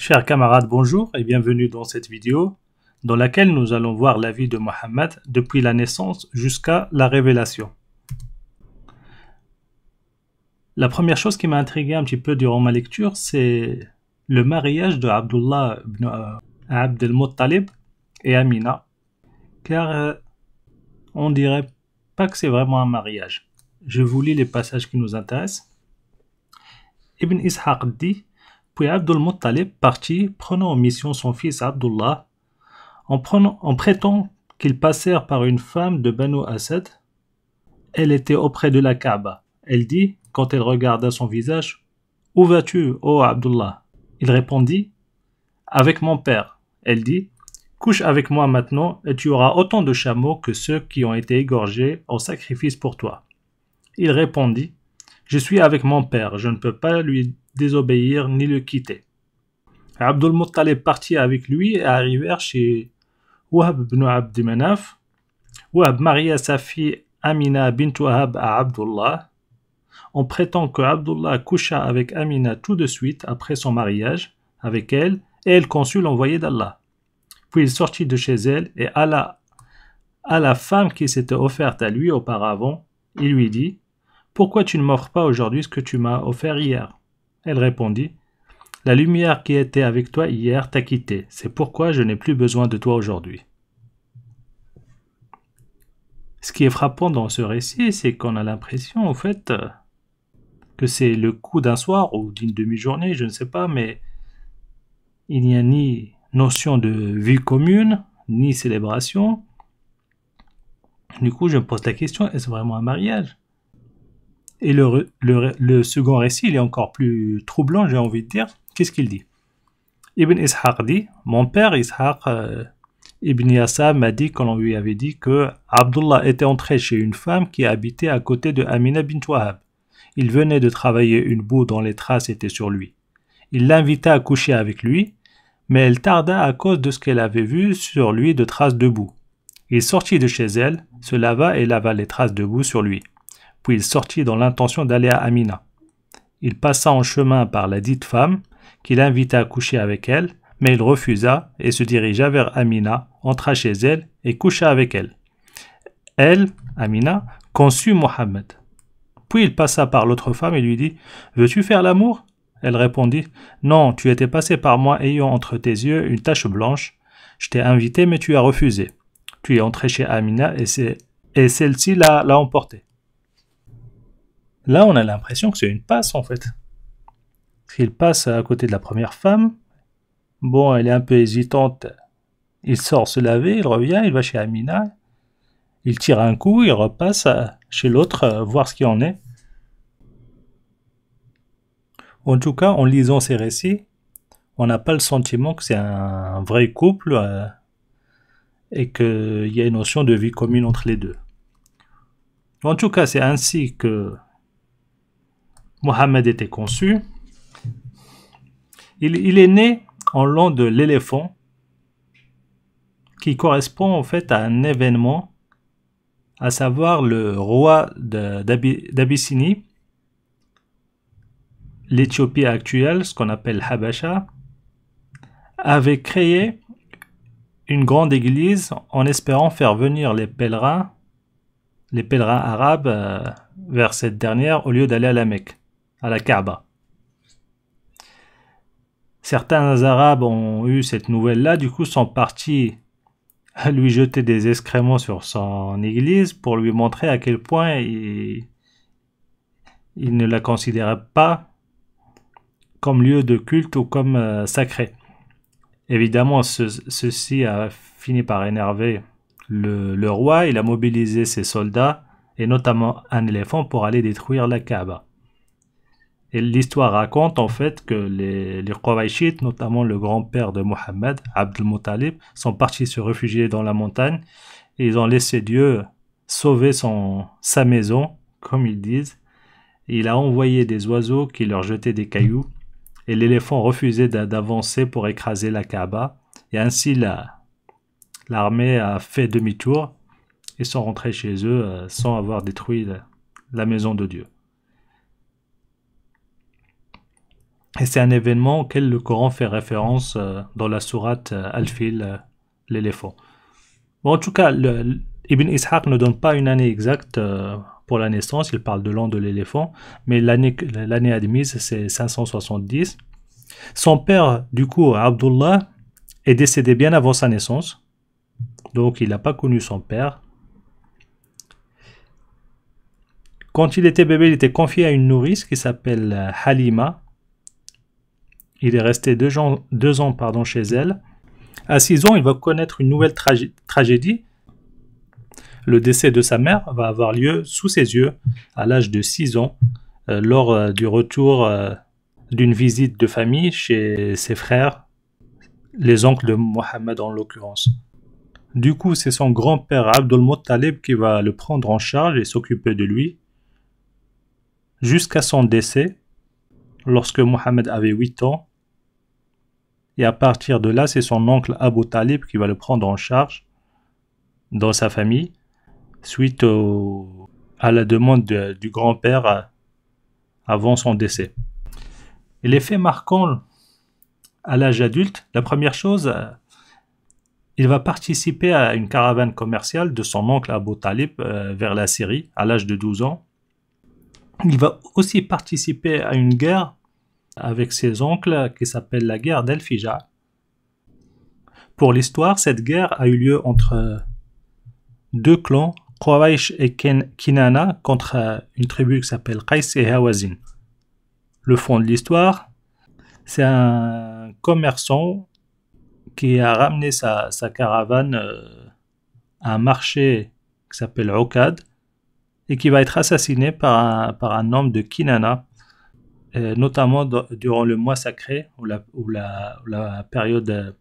Chers camarades, bonjour et bienvenue dans cette vidéo dans laquelle nous allons voir la vie de Mohammed depuis la naissance jusqu'à la révélation. La première chose qui m'a intrigué un petit peu durant ma lecture, c'est le mariage de Abdullah ibn Abd al-Muttalib et Amina, car on dirait pas que c'est vraiment un mariage. Je vous lis les passages qui nous intéressent. Ibn Ishaq dit: puis Abd al-Muttalib partit, prenant en mission son fils Abdullah, en prétend qu'ils passèrent par une femme de Banu Asad. Elle était auprès de la Kaaba. Elle dit, quand elle regarda son visage: Où vas-tu, ô Abdullah? Il répondit: Avec mon père. Elle dit: Couche avec moi maintenant, et tu auras autant de chameaux que ceux qui ont été égorgés en sacrifice pour toi. Il répondit: Je suis avec mon père, je ne peux pas lui désobéir ni le quitter. Abd al-Muttalib partit avec lui et arrivèrent chez Wahb ibn Abd Manaf. Wahb maria sa fille Amina bint Wahb à Abdullah. On prétend que Abdullah coucha avec Amina tout de suite après son mariage avec elle, et elle conçut l'envoyé d'Allah. Puis il sortit de chez elle et alla à la femme qui s'était offerte à lui auparavant. Il lui dit: Pourquoi tu ne m'offres pas aujourd'hui ce que tu m'as offert hier? Elle répondit: La lumière qui était avec toi hier t'a quitté, c'est pourquoi je n'ai plus besoin de toi aujourd'hui. Ce qui est frappant dans ce récit, c'est qu'on a l'impression, en fait, que c'est le coup d'un soir ou d'une demi-journée, je ne sais pas, mais il n'y a ni notion de vie commune, ni célébration. Du coup, je me pose la question, est-ce vraiment un mariage? Et le second récit, il est encore plus troublant, j'ai envie de dire. Qu'est-ce qu'il dit? Ibn Ishaq dit: Mon père Ishaq Ibn Yasa m'a dit qu'on lui avait dit que Abdullah était entré chez une femme qui habitait à côté de Amina bint Wahab. Il venait de travailler une boue dont les traces étaient sur lui. Il l'invita à coucher avec lui, mais elle tarda à cause de ce qu'elle avait vu sur lui de traces de boue. Il sortit de chez elle, se lava et lava les traces de boue sur lui. Puis il sortit dans l'intention d'aller à Amina. Il passa en chemin par la dite femme, qui l'invita à coucher avec elle, mais il refusa et se dirigea vers Amina, entra chez elle et coucha avec elle. Elle, Amina, conçut Mohammed. Puis il passa par l'autre femme et lui dit: Veux-tu faire l'amour? Elle répondit: Non, tu étais passé par moi ayant entre tes yeux une tache blanche. Je t'ai invité mais tu as refusé. Tu es entré chez Amina et celle-ci l'a emporté. Là, on a l'impression que c'est une passe en fait. Il passe à côté de la première femme. Bon, elle est un peu hésitante. Il sort se laver, il revient, il va chez Amina. Il tire un coup, il repasse chez l'autre voir ce qu'il en est. En tout cas, en lisant ces récits, on n'a pas le sentiment que c'est un vrai couple et qu'il y a une notion de vie commune entre les deux. En tout cas, c'est ainsi que Mohammed était conçu. Il est né en l'an de l'éléphant, qui correspond en fait à un événement, à savoir le roi d'Abyssinie, l'Éthiopie actuelle, ce qu'on appelle Habasha, avait créé une grande église en espérant faire venir les pèlerins arabes vers cette dernière au lieu d'aller à la Mecque, à la Kaaba. Certains Arabes ont eu cette nouvelle-là, du coup sont partis à lui jeter des excréments sur son église pour lui montrer à quel point il ne la considérait pas comme lieu de culte ou comme sacré. Évidemment, ceci a fini par énerver le roi. Il a mobilisé ses soldats, et notamment un éléphant, pour aller détruire la Kaaba. Et l'histoire raconte en fait que les Qurayshites, notamment le grand-père de Mohammed, Abd al-Muttalib, sont partis se réfugier dans la montagne et ils ont laissé Dieu sauver sa maison, comme ils disent. Et il a envoyé des oiseaux qui leur jetaient des cailloux et l'éléphant refusait d'avancer pour écraser la Kaaba. Et ainsi l'armée a fait demi-tour et sont rentrés chez eux sans avoir détruit la maison de Dieu. Et c'est un événement auquel le Coran fait référence dans la sourate Al-Fil, l'éléphant. Bon, en tout cas, Ibn Ishaq ne donne pas une année exacte pour la naissance, il parle de l'an de l'éléphant, mais l'année admise, c'est 570. Son père, du coup, Abdullah, est décédé bien avant sa naissance, donc il n'a pas connu son père. Quand il était bébé, il était confié à une nourrice qui s'appelle Halima. Il est resté 2 ans chez elle. À 6 ans, il va connaître une nouvelle tragédie. Le décès de sa mère va avoir lieu sous ses yeux à l'âge de 6 ans, lors du retour d'une visite de famille chez ses frères, les oncles de Mohammed en l'occurrence. Du coup, c'est son grand-père Abdul Muttalib qui va le prendre en charge et s'occuper de lui jusqu'à son décès, lorsque Mohammed avait 8 ans. Et à partir de là, c'est son oncle Abu Talib qui va le prendre en charge dans sa famille, suite à la demande du grand-père avant son décès. Et les faits marquants à l'âge adulte, la première chose, il va participer à une caravane commerciale de son oncle Abu Talib vers la Syrie à l'âge de 12 ans. Il va aussi participer à une guerre avec ses oncles qui s'appelle la guerre d'Al-Fija. Pour l'histoire, cette guerre a eu lieu entre deux clans, Quraysh et Kinana, contre une tribu qui s'appelle Qais et Hawazin. Le fond de l'histoire, c'est un commerçant qui a ramené sa caravane à un marché qui s'appelle Uqad et qui va être assassiné par un homme de Kinana, notamment durant le mois sacré ou la période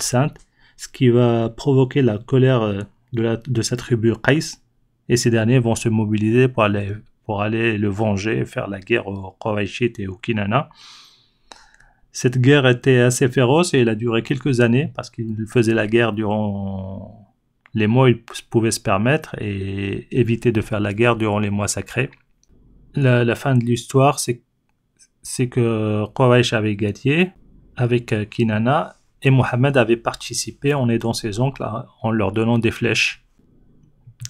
sainte, ce qui va provoquer la colère de sa tribu Qais, et ces derniers vont se mobiliser pour aller le venger et faire la guerre aux Qurayshites et aux Kinana. Cette guerre était assez féroce et elle a duré quelques années parce qu'il faisait la guerre durant les mois où il pouvait se permettre et éviter de faire la guerre durant les mois sacrés. La fin de l'histoire, c'est que Quraysh avait gagné avec Kinana et Mohammed avait participé en aidant ses oncles en leur donnant des flèches.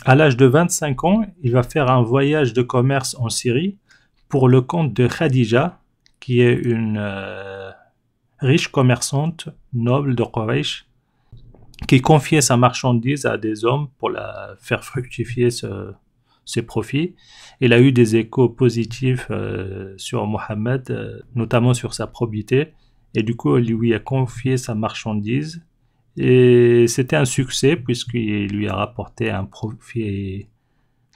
À l'âge de 25 ans, il va faire un voyage de commerce en Syrie pour le compte de Khadija, qui est une riche commerçante noble de Quraysh, qui confiait sa marchandise à des hommes pour la faire fructifier ses profits. Il a eu des échos positifs sur Mohammed, notamment sur sa probité, et du coup, il lui a confié sa marchandise. Et c'était un succès puisqu'il lui a rapporté un profit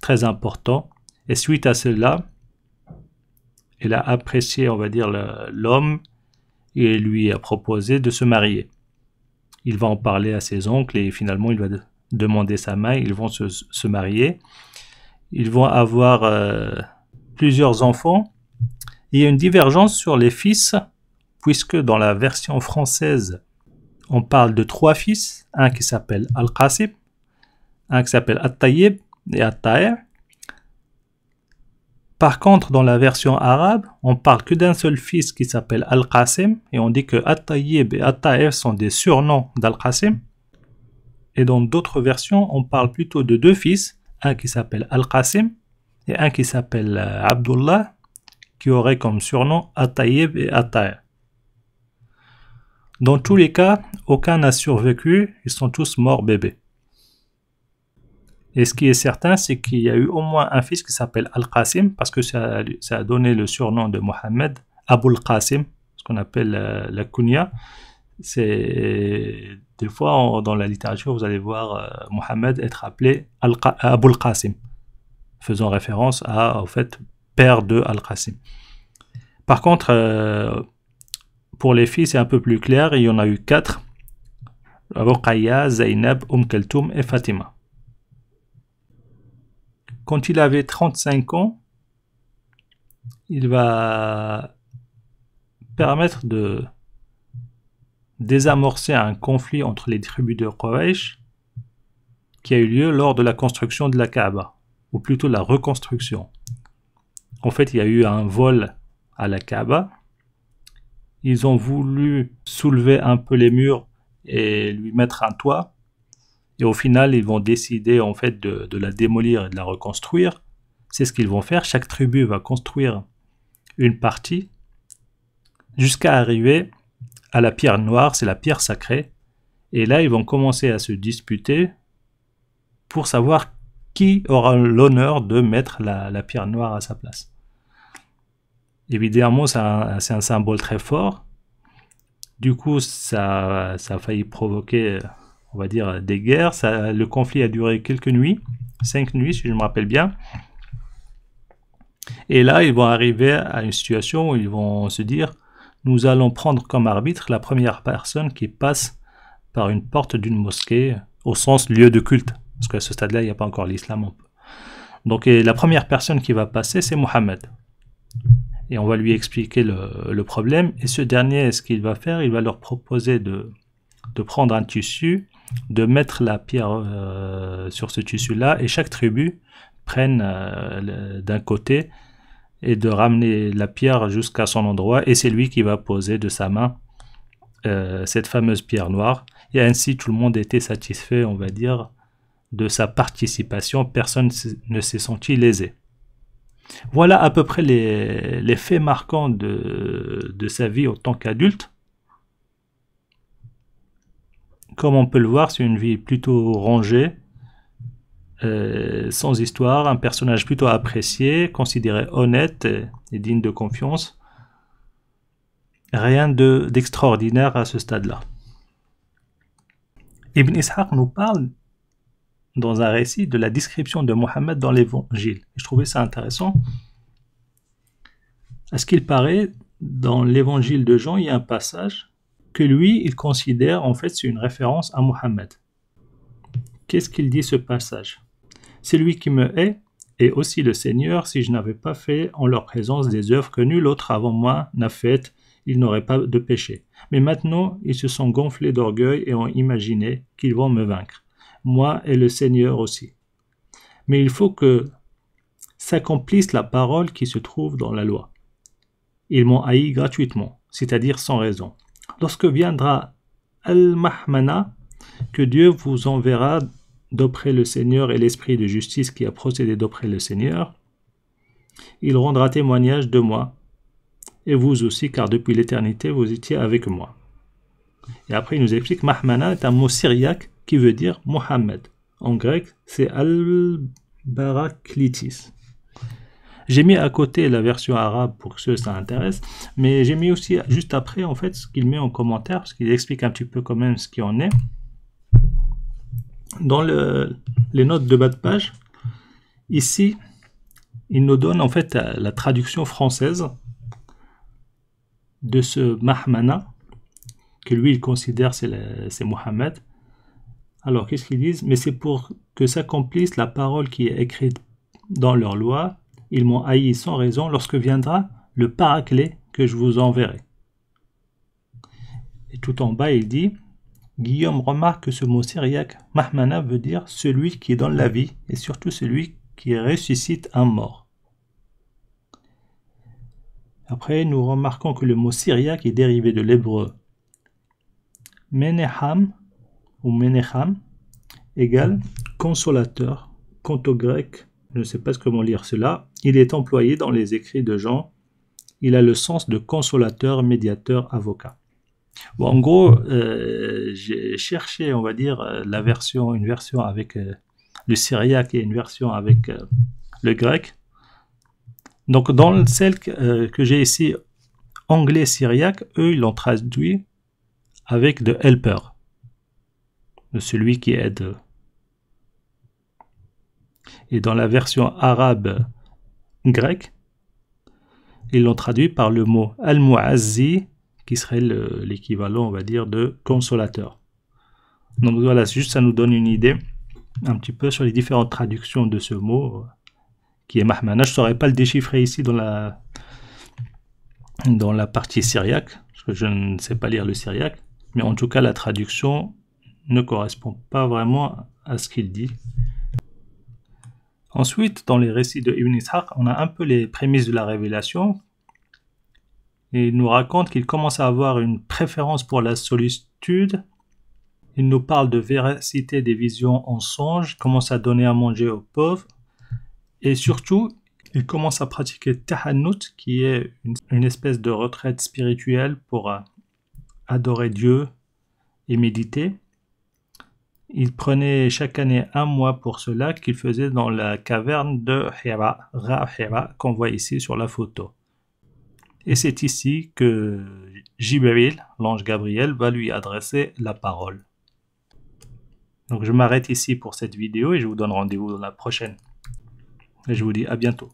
très important. Et suite à cela, il a apprécié, on va dire, l'homme et lui a proposé de se marier. Il va en parler à ses oncles et finalement il va demander sa main. Ils vont se marier. Ils vont avoir plusieurs enfants. Il y a une divergence sur les fils, puisque dans la version française, on parle de 3 fils, un qui s'appelle Al-Qasim, un qui s'appelle At-Tayyib et At-Tahir. Par contre, dans la version arabe, on parle que d'un seul fils qui s'appelle Al-Qasim, et on dit que At-Tayyib et At-Tahir sont des surnoms d'Al-Qasim. Et dans d'autres versions, on parle plutôt de 2 fils, un qui s'appelle Al-Qasim et un qui s'appelle Abdullah, qui aurait comme surnom At-Tayyib et At-Tahir. Dans tous les cas, aucun n'a survécu, ils sont tous morts bébés. Et ce qui est certain, c'est qu'il y a eu au moins un fils qui s'appelle Al-Qasim, parce que ça a donné le surnom de Mohammed, Abul Qasim, ce qu'on appelle la kunya. Des fois, dans la littérature, vous allez voir Mohammed être appelé Abul Qasim, faisant référence au fait, père de Al-Qasim. Par contre, pour les filles, c'est un peu plus clair, il y en a eu 4. Ruqayya, Zainab, Kaltoum et Fatima. Quand il avait 35 ans, il va permettre de désamorcer un conflit entre les tribus de Quraysh qui a eu lieu lors de la construction de la Kaaba, ou plutôt la reconstruction. En fait, il y a eu un vol à la Kaaba Ils ont voulu soulever un peu les murs et lui mettre un toit. Et au final, ils vont décider en fait de la démolir et de la reconstruire. C'est ce qu'ils vont faire. Chaque tribu va construire une partie jusqu'à arriver à la pierre noire, c'est la pierre sacrée. Et là, ils vont commencer à se disputer pour savoir qui aura l'honneur de mettre la pierre noire à sa place. Évidemment, c'est un symbole très fort. Du coup, ça a failli provoquer, on va dire, des guerres. Le conflit a duré quelques nuits, 5 nuits si je me rappelle bien. Et là, ils vont arriver à une situation où ils vont se dire, nous allons prendre comme arbitre la première personne qui passe par une porte d'une mosquée, au sens lieu de culte. Parce qu'à ce stade-là, il n'y a pas encore l'islam. Donc la première personne qui va passer, c'est Mohammed. Et on va lui expliquer le problème. Et ce dernier, ce qu'il va faire, il va leur proposer de prendre un tissu, de mettre la pierre sur ce tissu-là, et chaque tribu prenne d'un côté et de ramener la pierre jusqu'à son endroit, et c'est lui qui va poser de sa main cette fameuse pierre noire. Et ainsi, tout le monde était satisfait, on va dire, de sa participation. Personne ne s'est senti lésé. Voilà à peu près les faits marquants de sa vie en tant qu'adulte. Comme on peut le voir, c'est une vie plutôt rangée, sans histoire, un personnage plutôt apprécié, considéré honnête et digne de confiance. Rien d'extraordinaire à ce stade-là. Ibn Ishaq nous parle dans un récit de la description de Mohammed dans l'évangile. Je trouvais ça intéressant. À ce qu'il paraît, dans l'évangile de Jean, il y a un passage que lui, il considère en fait c'est une référence à Mohammed. Qu'est-ce qu'il dit ce passage? C'est lui qui me hait et aussi le Seigneur, si je n'avais pas fait en leur présence des œuvres que nul autre avant moi n'a faites, ils n'auraient pas de péché. Mais maintenant, ils se sont gonflés d'orgueil et ont imaginé qu'ils vont me vaincre. Moi et le Seigneur aussi. Mais il faut que s'accomplisse la parole qui se trouve dans la loi. Ils m'ont haï gratuitement, c'est-à-dire sans raison. Lorsque viendra Al-Mahmana, que Dieu vous enverra d'auprès le Seigneur et l'Esprit de justice qui a procédé d'auprès le Seigneur, il rendra témoignage de moi, et vous aussi, car depuis l'éternité, vous étiez avec moi. Et après, il nous explique, Mahmana est un mot syriaque qui veut dire Mohammed. En grec, c'est Al-Baraklitis. J'ai mis à côté la version arabe pour que ça intéresse, mais j'ai mis aussi juste après en fait ce qu'il met en commentaire, parce qu'il explique un petit peu quand même ce qui en est. Dans les notes de bas de page, ici, il nous donne en fait la traduction française de ce Mahmana, que lui il considère c'est Mohammed. Alors qu'est-ce qu'ils disent? Mais c'est pour que s'accomplisse la parole qui est écrite dans leur loi. Ils m'ont haï sans raison lorsque viendra le paraclet que je vous enverrai. Et tout en bas, il dit, Guillaume remarque que ce mot syriaque, Mahmana, veut dire celui qui donne la vie et surtout celui qui ressuscite un mort. Après, nous remarquons que le mot syriaque est dérivé de l'hébreu Meneham ou Menecham égale consolateur. Quant au grec, je ne sais pas comment lire cela, il est employé dans les écrits de Jean. Il a le sens de consolateur, médiateur, avocat. Bon, en gros, j'ai cherché, on va dire, une version avec le syriaque et une version avec le grec. Donc, dans celle que j'ai ici, anglais-syriaque, eux, ils l'ont traduit avec de helper, de celui qui aide. Et dans la version arabe grecque, ils l'ont traduit par le mot al-mu'azzi, qui serait l'équivalent, on va dire, de consolateur. Donc voilà, juste ça nous donne une idée un petit peu sur les différentes traductions de ce mot, qui est Mahmana. Je ne saurais pas le déchiffrer ici dans la partie syriaque, parce que je ne sais pas lire le syriaque, mais en tout cas la traduction ne correspond pas vraiment à ce qu'il dit. Ensuite, dans les récits de Ibn Ishaq, on a un peu les prémices de la révélation. Et il nous raconte qu'il commence à avoir une préférence pour la solitude. Il nous parle de véracité des visions en songe, commence à donner à manger aux pauvres. Et surtout, il commence à pratiquer Tahannut, qui est une espèce de retraite spirituelle pour adorer Dieu et méditer. Il prenait chaque année un mois pour cela qu'il faisait dans la caverne de Hira, Ra-Hira, qu'on voit ici sur la photo. Et c'est ici que Jibril, l'ange Gabriel, va lui adresser la parole. Donc je m'arrête ici pour cette vidéo et je vous donne rendez-vous dans la prochaine. Et je vous dis à bientôt.